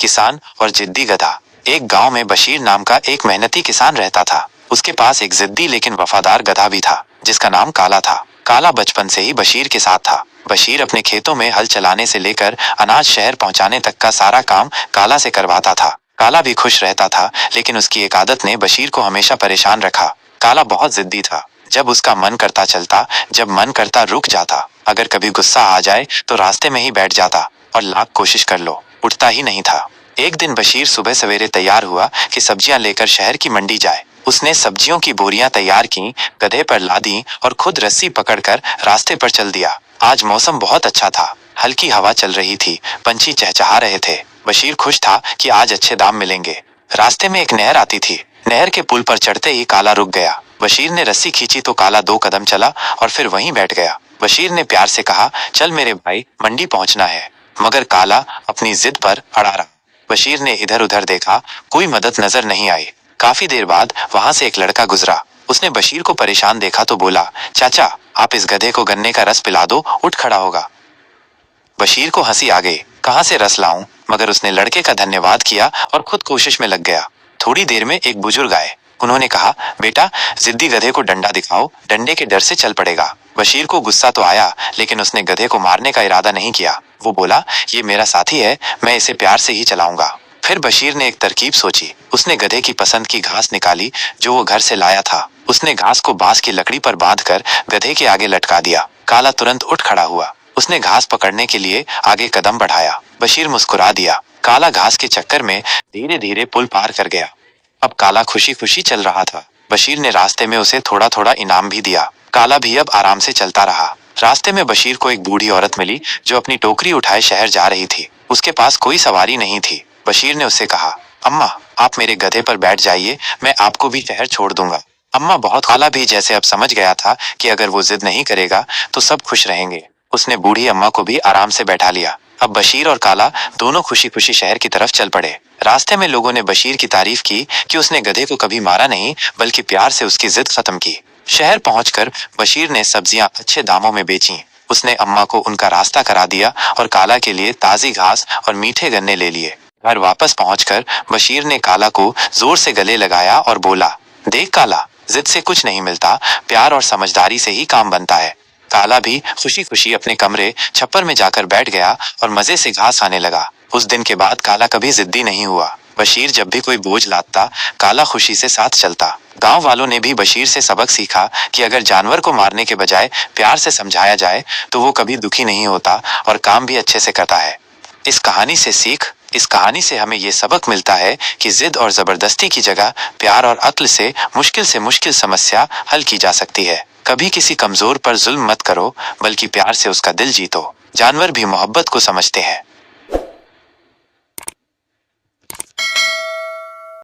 किसान और जिद्दी गधा। एक गांव में बशीर नाम का एक मेहनती किसान रहता था। उसके पास एक जिद्दी लेकिन वफादार गधा भी था, जिसका नाम काला था। काला बचपन से ही बशीर के साथ था। बशीर अपने खेतों में हल चलाने से लेकर अनाज शहर पहुंचाने तक का सारा काम काला से करवाता था। काला भी खुश रहता था, लेकिन उसकी एक आदत ने बशीर को हमेशा परेशान रखा। काला बहुत जिद्दी था। जब उसका मन करता चलता, जब मन करता रुक जाता। अगर कभी गुस्सा आ जाए तो रास्ते में ही बैठ जाता और लाख कोशिश कर लो, उठता ही नहीं था। एक दिन बशीर सुबह सवेरे तैयार हुआ कि सब्जियां लेकर शहर की मंडी जाए। उसने सब्जियों की बोरियां तैयार की, गधे पर लादी और खुद रस्सी पकड़कर रास्ते पर चल दिया। आज मौसम बहुत अच्छा था, हल्की हवा चल रही थी, पंछी चहचहा रहे थे। बशीर खुश था कि आज अच्छे दाम मिलेंगे। रास्ते में एक नहर आती थी। नहर के पुल पर चढ़ते ही काला रुक गया। बशीर ने रस्सी खींची तो काला 2 कदम चला और फिर वहीं बैठ गया। बशीर ने प्यार से कहा, चल मेरे भाई, मंडी पहुंचना है। मगर काला अपनी जिद पर अड़ा रहा। बशीर ने इधर उधर देखा, कोई मदद नजर नहीं आई। काफी देर बाद वहां से एक लड़का गुजरा। उसने बशीर को परेशान देखा तो बोला, चाचा आप इस गधे को गन्ने का रस पिला दो, उठ खड़ा होगा। बशीर को हंसी आ गई, कहां से रस लाऊं? मगर उसने लड़के का धन्यवाद किया और खुद कोशिश में लग गया। थोड़ी देर में एक बुजुर्ग आए। उन्होंने कहा, बेटा जिद्दी गधे को डंडा दिखाओ, डंडे के डर से चल पड़ेगा। बशीर को गुस्सा तो आया, लेकिन उसने गधे को मारने का इरादा नहीं किया। वो बोला, ये मेरा साथी है, मैं इसे प्यार से ही चलाऊंगा। फिर बशीर ने एक तरकीब सोची। उसने गधे की पसंद की घास निकाली जो वो घर से लाया था। उसने घास को बांस की लकड़ी पर बांधकर गधे के आगे लटका दिया। काला तुरंत उठ खड़ा हुआ। उसने घास पकड़ने के लिए आगे कदम बढ़ाया। बशीर मुस्कुरा दिया। काला घास के चक्कर में धीरे धीरे पुल पार कर गया। अब काला खुशी खुशी चल रहा था। बशीर ने रास्ते में उसे थोड़ा थोड़ा इनाम भी दिया। काला भी अब आराम से चलता रहा। रास्ते में बशीर को एक बूढ़ी औरत मिली जो अपनी टोकरी उठाए शहर जा रही थी। उसके पास कोई सवारी नहीं थी। बशीर ने उससे कहा, अम्मा आप मेरे गधे पर बैठ जाइए, मैं आपको भी शहर छोड़ दूंगा। अम्मा बहुत काला भी जैसे अब समझ गया था कि अगर वो जिद नहीं करेगा तो सब खुश रहेंगे। उसने बूढ़ी अम्मा को भी आराम से बैठा लिया। अब बशीर और काला दोनों खुशी खुशी शहर की तरफ चल पड़े। रास्ते में लोगों ने बशीर की तारीफ की कि उसने गधे को कभी मारा नहीं, बल्कि प्यार से उसकी जिद खत्म की। शहर पहुंचकर बशीर ने सब्जियां अच्छे दामों में बेची। उसने अम्मा को उनका रास्ता करा दिया और काला के लिए ताजी घास और मीठे गन्ने ले लिए। घर वापस पहुंचकर बशीर ने काला को जोर से गले लगाया और बोला, देख काला, जिद से कुछ नहीं मिलता, प्यार और समझदारी से ही काम बनता है। काला भी खुशी खुशी अपने कमरे छप्पर में जाकर बैठ गया और मजे से घास खाने लगा। उस दिन के बाद काला कभी जिद्दी नहीं हुआ। बशीर जब भी कोई बोझ लादता, काला खुशी से साथ चलता। गांव वालों ने भी बशीर से सबक सीखा कि अगर जानवर को मारने के बजाय प्यार से समझाया जाए तो वो कभी दुखी नहीं होता और काम भी अच्छे से करता है। इस कहानी से हमें ये सबक मिलता है कि जिद और जबरदस्ती की जगह प्यार और अक्ल से मुश्किल समस्या हल की जा सकती है। कभी किसी कमजोर पर जुल्म मत करो, बल्कि प्यार से उसका दिल जीतो। जानवर भी मोहब्बत को समझते हैं।